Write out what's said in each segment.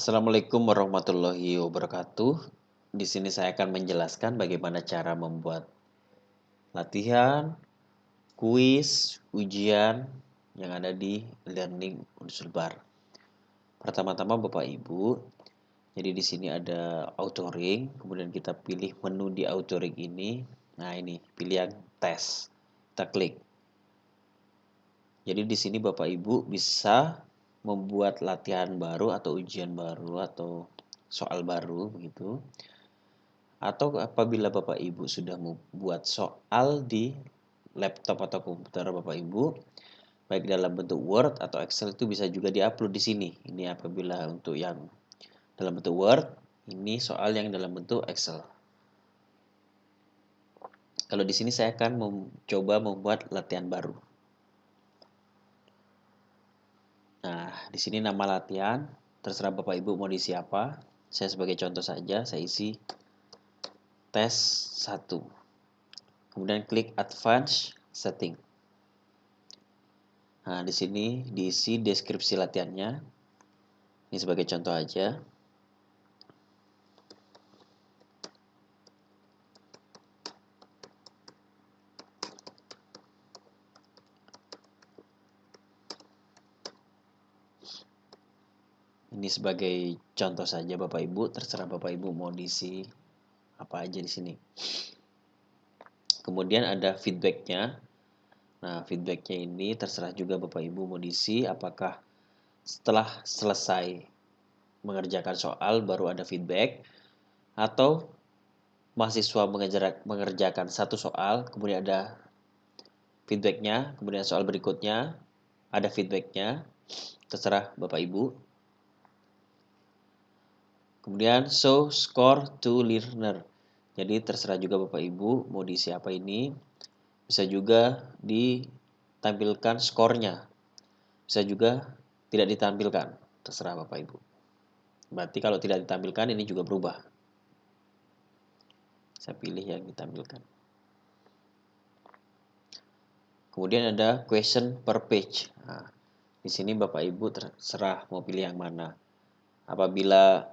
Assalamualaikum warahmatullahi wabarakatuh. Di sini saya akan menjelaskan bagaimana cara membuat latihan, kuis, ujian yang ada di Learning Unsurbar. Pertama-tama Bapak Ibu, jadi di sini ada authoring, kemudian kita pilih menu di authoring ini. Nah, ini pilih yang tes. Kita klik. Jadi di sini Bapak Ibu bisa membuat latihan baru atau ujian baru atau soal baru begitu. Atau apabila Bapak Ibu sudah membuat soal di laptop atau komputer Bapak Ibu, baik dalam bentuk Word atau Excel itu bisa juga diupload di sini. Ini apabila untuk yang dalam bentuk Word, ini soal yang dalam bentuk Excel. Kalau di sini saya akan mencoba membuat latihan baru. Nah, di sini nama latihan, terserah Bapak Ibu mau diisi apa. Saya sebagai contoh saja, saya isi tes 1. Kemudian klik Advanced Setting. Nah, di sini diisi deskripsi latihannya. Ini sebagai contoh aja. Ini sebagai contoh saja Bapak Ibu, terserah Bapak Ibu mau diisi apa aja di sini. Kemudian ada feedbacknya. Nah, feedbacknya ini terserah juga Bapak Ibu mau diisi apakah setelah selesai mengerjakan soal baru ada feedback, atau mahasiswa mengerjakan satu soal, kemudian ada feedbacknya, kemudian soal berikutnya ada feedbacknya, terserah Bapak Ibu. Kemudian show score to learner. Jadi terserah juga Bapak Ibu mau diisi apa ini. Bisa juga ditampilkan skornya. Bisa juga tidak ditampilkan. Terserah Bapak Ibu. Berarti kalau tidak ditampilkan ini juga berubah. Saya pilih yang ditampilkan. Kemudian ada question per page. Nah, di sini Bapak Ibu terserah mau pilih yang mana. Apabila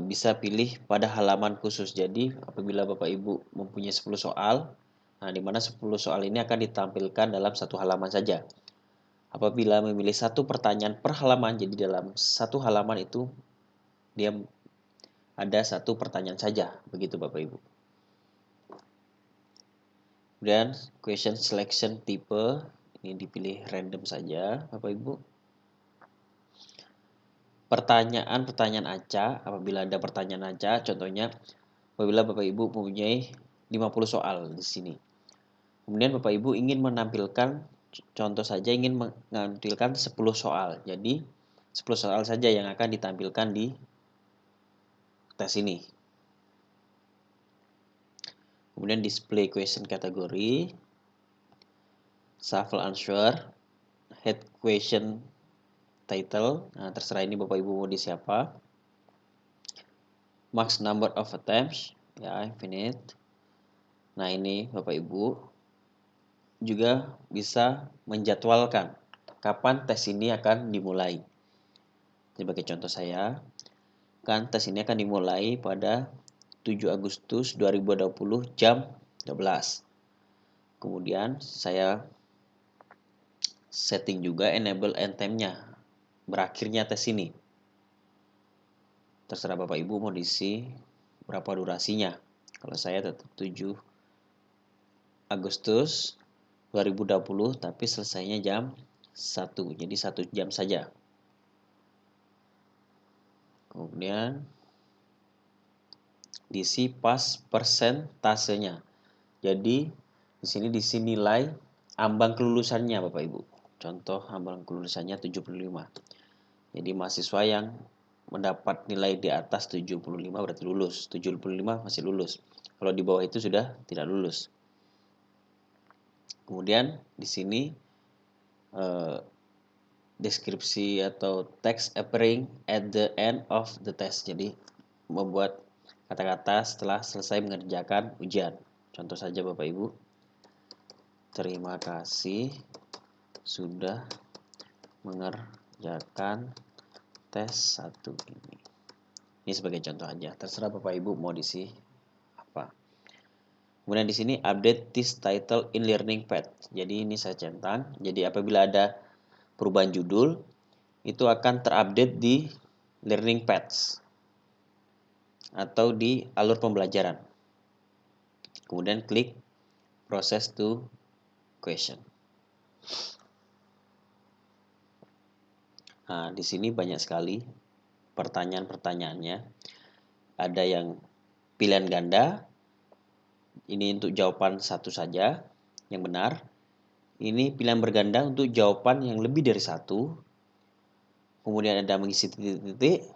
bisa pilih pada halaman khusus. Jadi apabila Bapak Ibu mempunyai 10 soal, nah di mana 10 soal ini akan ditampilkan dalam satu halaman saja. Apabila memilih satu pertanyaan per halaman, jadi dalam satu halaman itu dia ada satu pertanyaan saja, begitu Bapak Ibu. Kemudian question selection type, ini dipilih random saja Bapak Ibu. Pertanyaan acak, apabila ada pertanyaan acak, contohnya apabila Bapak Ibu mempunyai 50 soal di sini. Kemudian Bapak Ibu ingin menampilkan, contoh saja ingin menampilkan 10 soal. Jadi 10 soal saja yang akan ditampilkan di tes ini. Kemudian display question kategori, shuffle answer, head question title. Nah, terserah ini Bapak Ibu mau di siapa. Max number of attempts, ya infinite. Nah, ini Bapak Ibu juga bisa menjadwalkan kapan tes ini akan dimulai. Sebagai contoh saya, kan tes ini akan dimulai pada 7 Agustus 2020 jam 12. Kemudian saya setting juga enable end time-nya, berakhirnya tes ini. Terserah Bapak Ibu mau diisi berapa durasinya. Kalau saya tetap 7 Agustus 2020 tapi selesainya jam 1. Jadi 1 jam saja. Kemudian diisi pas persentasenya. Jadi di sini diisi nilai ambang kelulusannya Bapak Ibu. Contoh ambang kelulusannya 75. Jadi mahasiswa yang mendapat nilai di atas 75 berarti lulus. 75 masih lulus. Kalau di bawah itu sudah tidak lulus. Kemudian di sini deskripsi atau text appearing at the end of the test. Jadi membuat kata-kata setelah selesai mengerjakan ujian. Contoh saja Bapak Ibu. Terima kasih sudah mengerjakan tes 1 ini. Ini sebagai contoh aja, terserah Bapak Ibu mau diisi apa. Kemudian di sini update this title in learning path. Jadi ini saya centang. Jadi apabila ada perubahan judul, itu akan terupdate di learning paths atau di alur pembelajaran. Kemudian klik process to question. Nah, di sini banyak sekali pertanyaan-pertanyaannya. Ada yang pilihan ganda. Ini untuk jawaban satu saja yang benar. Ini pilihan berganda untuk jawaban yang lebih dari satu. Kemudian ada mengisi titik-titik.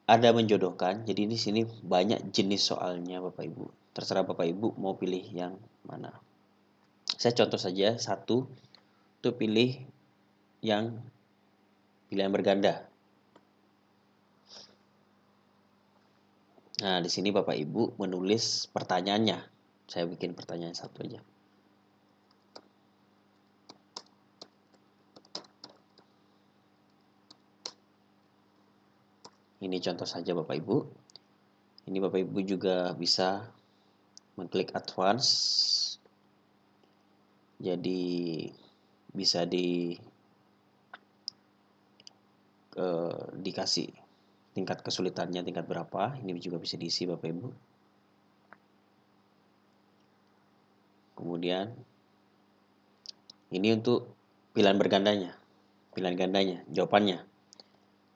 Ada menjodohkan. Jadi di sini banyak jenis soalnya Bapak Ibu. Terserah Bapak Ibu mau pilih yang mana. Saya contoh saja satu untuk pilih yang pilihan berganda. Nah, di sini Bapak Ibu menulis pertanyaannya. Saya bikin pertanyaan satu aja. Ini contoh saja Bapak Ibu. Ini Bapak Ibu juga bisa mengklik advance. Jadi bisa dikasih tingkat kesulitannya tingkat berapa. Ini juga bisa diisi Bapak Ibu. Kemudian ini untuk pilihan bergandanya. Pilihan gandanya, jawabannya.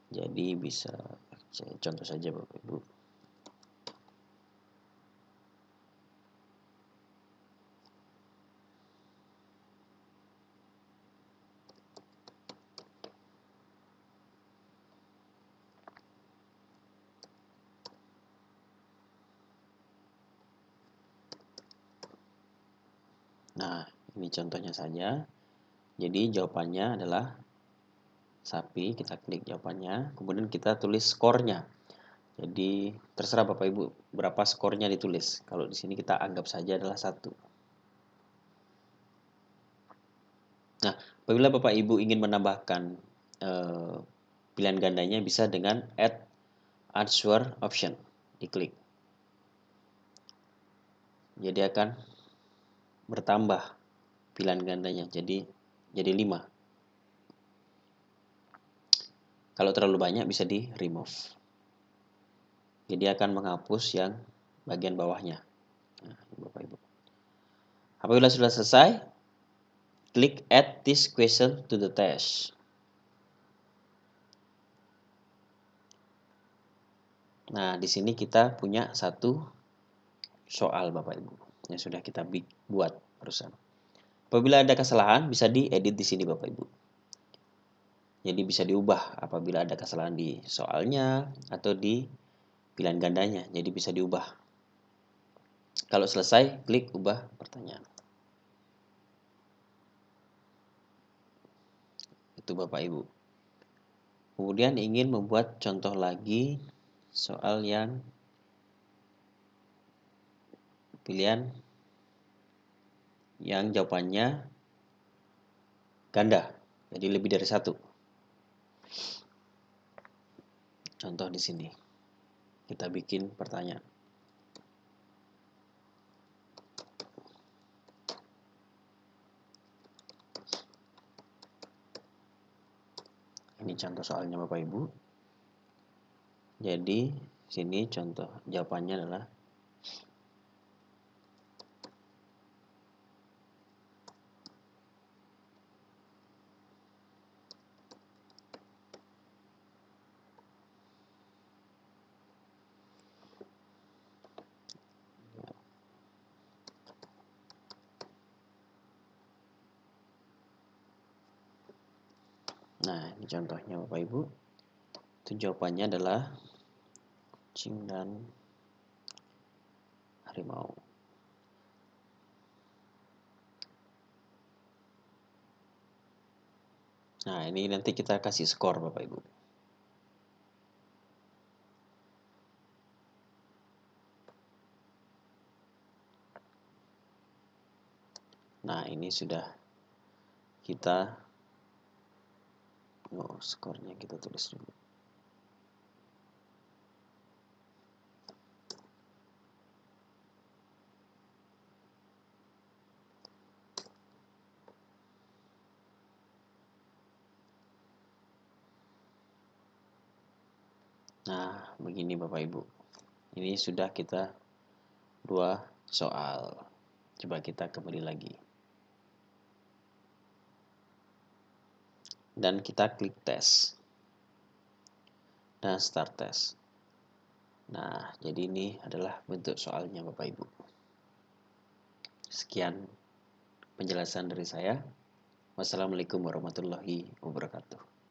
Jadi bisa saya contoh saja Bapak Ibu. Nah, ini contohnya saja. Jadi jawabannya adalah sapi. Kita klik jawabannya. Kemudian kita tulis skornya. Jadi terserah Bapak Ibu berapa skornya ditulis. Kalau di sini kita anggap saja adalah 1. Nah, apabila Bapak Ibu ingin menambahkan pilihan gandanya bisa dengan add answer option. Diklik. Jadi akan bertambah pilihan gandanya. Jadi 5. Kalau terlalu banyak bisa di remove. Jadi akan menghapus yang bagian bawahnya. Nah, Bapak Ibu. Apabila sudah selesai, klik add this question to the test. Nah, di sini kita punya satu soal Bapak Ibu yang sudah kita buat barusan. Apabila ada kesalahan bisa diedit di sini Bapak Ibu. Jadi bisa diubah apabila ada kesalahan di soalnya atau di pilihan gandanya. Jadi bisa diubah. Kalau selesai, klik ubah pertanyaan. Itu Bapak Ibu. Kemudian ingin membuat contoh lagi soal yang pilihan yang jawabannya ganda. Jadi lebih dari 1. Contoh di sini. Kita bikin pertanyaan. Ini contoh soalnya Bapak Ibu. Jadi sini contoh jawabannya adalah nah, ini contohnya Bapak Ibu. Itu jawabannya adalah kucing dan harimau. Nah, ini nanti kita kasih skor Bapak Ibu. Nah, ini sudah kita Oh, skornya kita tulis dulu. Nah, begini Bapak Ibu. Ini sudah kita 2 soal. Coba kita kembali lagi. Dan kita klik tes. Dan start tes. Nah, jadi ini adalah bentuk soalnya Bapak Ibu. Sekian penjelasan dari saya. Wassalamualaikum warahmatullahi wabarakatuh.